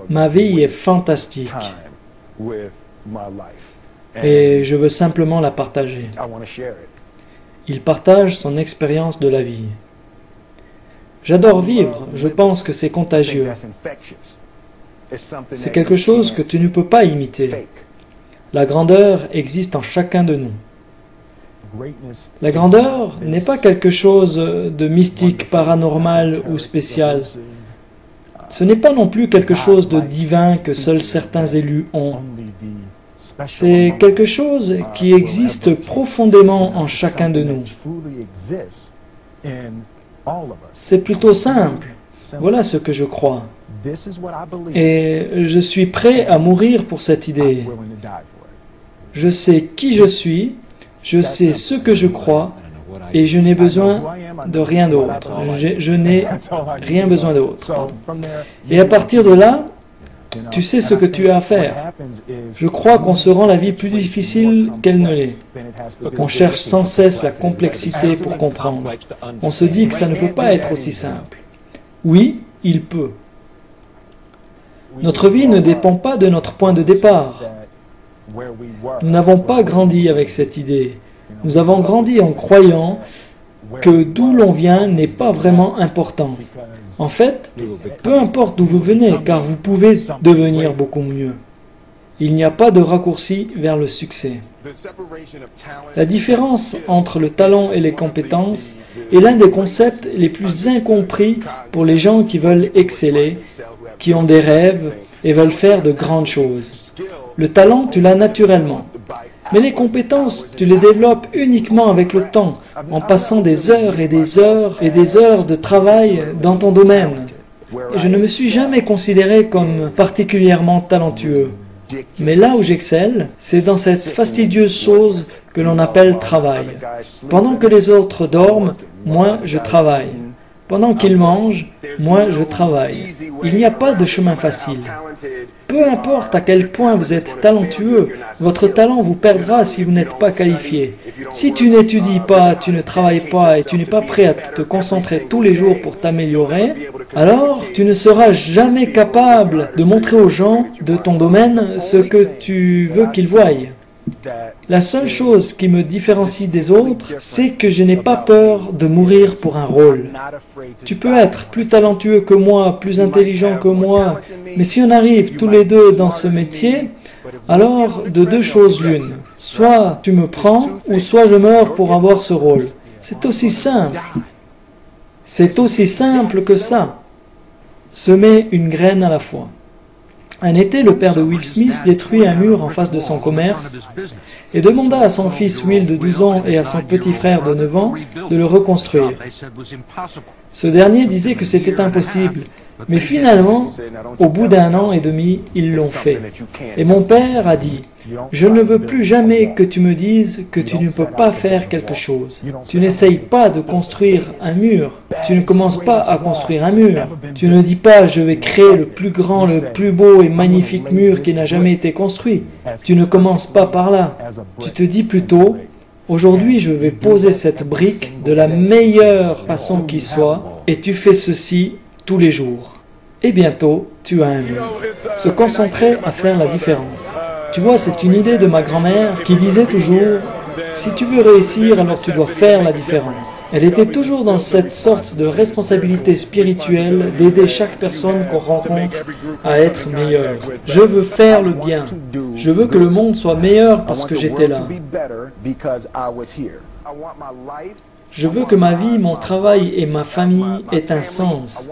Ma vie est fantastique et je veux simplement la partager. Il partage son expérience de la vie. J'adore vivre, je pense que c'est contagieux. C'est quelque chose que tu ne peux pas imiter. La grandeur existe en chacun de nous. La grandeur n'est pas quelque chose de mystique, paranormal ou spécial. Ce n'est pas non plus quelque chose de divin que seuls certains élus ont. C'est quelque chose qui existe profondément en chacun de nous. C'est plutôt simple. Voilà ce que je crois. Et je suis prêt à mourir pour cette idée. Je sais qui je suis, je sais ce que je crois, et je n'ai besoin de rien d'autre. Je n'ai rien besoin d'autre. Et à partir de là, tu sais ce que tu as à faire. Je crois qu'on se rend la vie plus difficile qu'elle ne l'est. On cherche sans cesse la complexité pour comprendre. On se dit que ça ne peut pas être aussi simple. Oui, il peut. Notre vie ne dépend pas de notre point de départ. Nous n'avons pas grandi avec cette idée. Nous avons grandi en croyant que d'où l'on vient n'est pas vraiment important. En fait, peu importe d'où vous venez, car vous pouvez devenir beaucoup mieux. Il n'y a pas de raccourci vers le succès. La différence entre le talent et les compétences est l'un des concepts les plus incompris pour les gens qui veulent exceller, qui ont des rêves et veulent faire de grandes choses. Le talent, tu l'as naturellement. Mais les compétences, tu les développes uniquement avec le temps, en passant des heures et des heures et des heures de travail dans ton domaine. Et je ne me suis jamais considéré comme particulièrement talentueux. Mais là où j'excelle, c'est dans cette fastidieuse chose que l'on appelle travail. Pendant que les autres dorment, moi je travaille. Pendant qu'ils mangent, moi je travaille. Il n'y a pas de chemin facile. Peu importe à quel point vous êtes talentueux, votre talent vous perdra si vous n'êtes pas qualifié. Si tu n'étudies pas, tu ne travailles pas et tu n'es pas prêt à te concentrer tous les jours pour t'améliorer, alors tu ne seras jamais capable de montrer aux gens de ton domaine ce que tu veux qu'ils voient. La seule chose qui me différencie des autres, c'est que je n'ai pas peur de mourir pour un rôle. Tu peux être plus talentueux que moi, plus intelligent que moi, mais si on arrive tous les deux dans ce métier, alors de deux choses l'une. Soit tu me prends, ou soit je meurs pour avoir ce rôle. C'est aussi simple. C'est aussi simple que ça. Semer une graine à la fois. Un été, le père de Will Smith détruit un mur en face de son commerce et demanda à son fils Will de 12 ans et à son petit frère de 9 ans de le reconstruire. Ce dernier disait que c'était impossible, mais finalement, au bout d'1 an et demi, ils l'ont fait. Et mon père a dit, « Je ne veux plus jamais que tu me dises que tu ne peux pas faire quelque chose. Tu n'essayes pas de construire un mur. Tu ne commences pas à construire un mur. Tu ne dis pas, je vais créer le plus grand, le plus beau et magnifique mur qui n'a jamais été construit. Tu ne commences pas par là. Tu te dis plutôt, aujourd'hui je vais poser cette brique de la meilleure façon qui soit, et tu fais ceci tous les jours. Et bientôt, tu as un mur. » Se concentrer à faire la différence. Tu vois, c'est une idée de ma grand-mère qui disait toujours « Si tu veux réussir, alors tu dois faire la différence. » Elle était toujours dans cette sorte de responsabilité spirituelle d'aider chaque personne qu'on rencontre à être meilleure. Je veux faire le bien. Je veux que le monde soit meilleur parce que j'étais là. Je veux que ma vie, mon travail et ma famille aient un sens.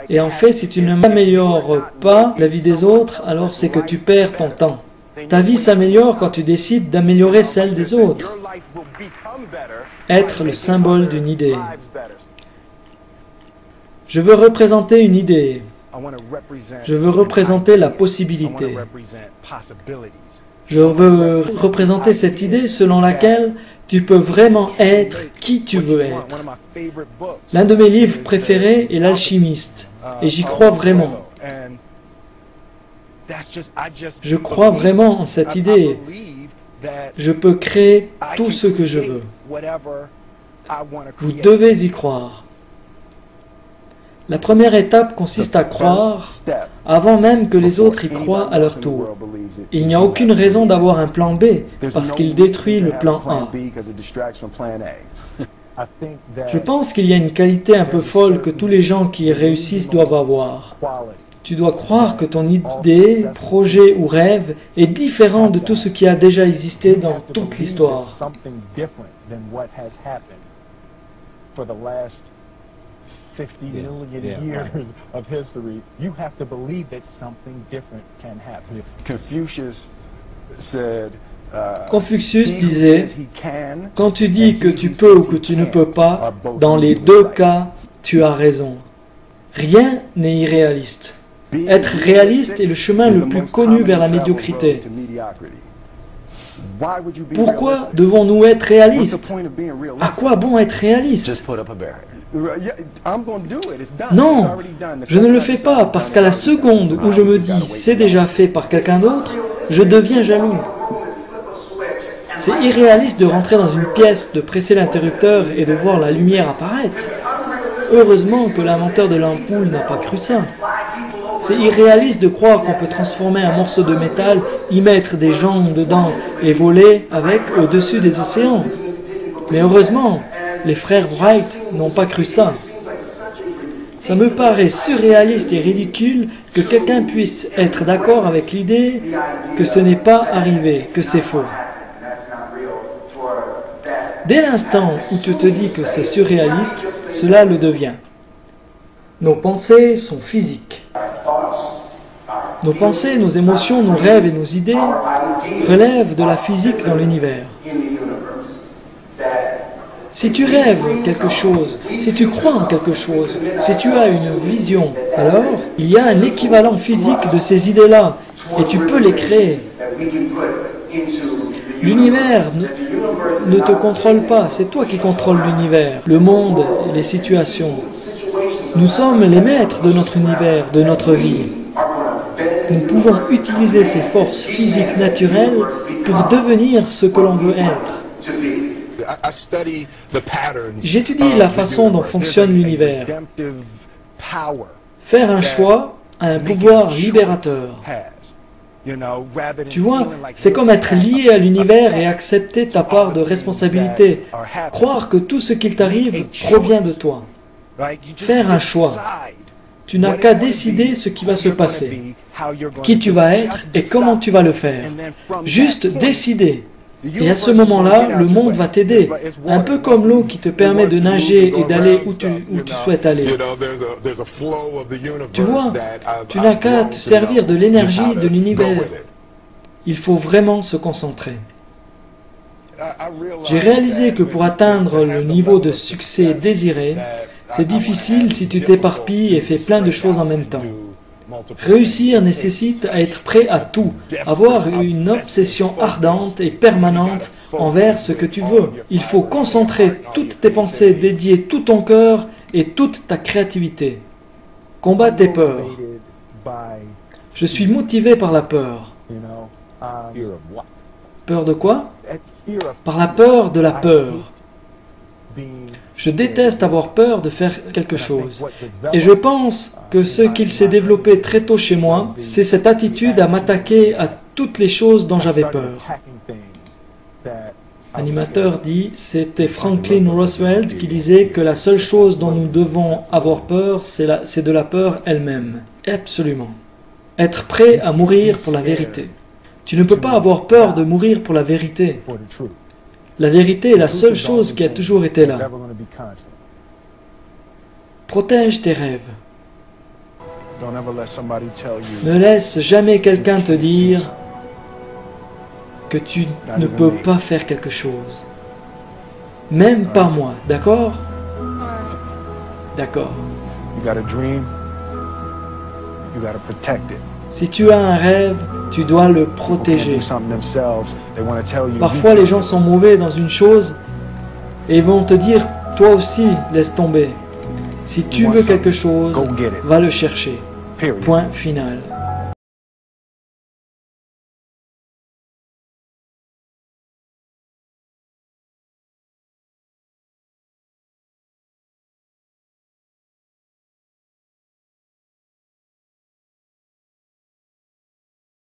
Et en fait, si tu ne m'améliores pas la vie des autres, alors c'est que tu perds ton temps. Ta vie s'améliore quand tu décides d'améliorer celle des autres. Être le symbole d'une idée. Je veux représenter une idée. Je veux représenter la possibilité. Je veux représenter cette idée selon laquelle tu peux vraiment être qui tu veux être. L'un de mes livres préférés est L'Alchimiste, et j'y crois vraiment. Je crois vraiment en cette idée. Je peux créer tout ce que je veux. Vous devez y croire. La première étape consiste à croire avant même que les autres y croient à leur tour. Il n'y a aucune raison d'avoir un plan B parce qu'il détruit le plan A. Je pense qu'il y a une qualité un peu folle que tous les gens qui réussissent doivent avoir. Tu dois croire que ton idée, projet ou rêve est différent de tout ce qui a déjà existé dans toute l'histoire. Confucius disait, quand tu dis que tu peux ou que tu ne peux pas, dans les deux cas, tu as raison. Rien n'est irréaliste. Être réaliste est le chemin le plus connu vers la médiocrité. Pourquoi devons-nous être réalistes? À quoi bon être réaliste? Non, je ne le fais pas parce qu'à la seconde où je me dis c'est déjà fait par quelqu'un d'autre, je deviens jaloux. C'est irréaliste de rentrer dans une pièce, de presser l'interrupteur et de voir la lumière apparaître. Heureusement que l'inventeur de l'ampoule n'a pas cru ça. C'est irréaliste de croire qu'on peut transformer un morceau de métal, y mettre des gens dedans et voler avec au-dessus des océans. Mais heureusement, les frères Wright n'ont pas cru ça. Ça me paraît surréaliste et ridicule que quelqu'un puisse être d'accord avec l'idée que ce n'est pas arrivé, que c'est faux. Dès l'instant où tu te dis que c'est surréaliste, cela le devient. Nos pensées sont physiques. Nos pensées, nos émotions, nos rêves et nos idées relèvent de la physique dans l'univers. Si tu rêves quelque chose, si tu crois en quelque chose, si tu as une vision, alors il y a un équivalent physique de ces idées-là et tu peux les créer. L'univers ne te contrôle pas, c'est toi qui contrôles l'univers, le monde et les situations. Nous sommes les maîtres de notre univers, de notre vie. Nous pouvons utiliser ces forces physiques naturelles pour devenir ce que l'on veut être. J'étudie la façon dont fonctionne l'univers. Faire un choix a un pouvoir libérateur. Tu vois, c'est comme être lié à l'univers et accepter ta part de responsabilité. Croire que tout ce qu'il t'arrive provient de toi. Faire un choix. Tu n'as qu'à décider ce qui va se passer, qui tu vas être et comment tu vas le faire. Juste décider. Et à ce moment-là, le monde va t'aider. Un peu comme l'eau qui te permet de nager et d'aller où tu souhaites aller. Tu vois, tu n'as qu'à te servir de l'énergie de l'univers. Il faut vraiment se concentrer. J'ai réalisé que pour atteindre le niveau de succès désiré, c'est difficile si tu t'éparpilles et fais plein de choses en même temps. Réussir nécessite à être prêt à tout, avoir une obsession ardente et permanente envers ce que tu veux. Il faut concentrer toutes tes pensées, dédier tout ton cœur et toute ta créativité. Combat tes peurs. Je suis motivé par la peur. Peur de quoi? Par la peur de la peur. Je déteste avoir peur de faire quelque chose. Et je pense que ce qu'il s'est développé très tôt chez moi, c'est cette attitude à m'attaquer à toutes les choses dont j'avais peur. L'animateur dit, c'était Franklin Roosevelt qui disait que la seule chose dont nous devons avoir peur, c'est de la peur elle-même. Absolument. Être prêt à mourir pour la vérité. Tu ne peux pas avoir peur de mourir pour la vérité. La vérité est la seule chose qui a toujours été là. Protège tes rêves. Ne laisse jamais quelqu'un te dire que tu ne peux pas faire quelque chose. Même pas moi, d'accord? D'accord. Si tu as un rêve, tu dois le protéger. Parfois, les gens sont mauvais dans une chose et vont te dire, toi aussi, laisse tomber. Si tu veux quelque chose, va le chercher. Point final.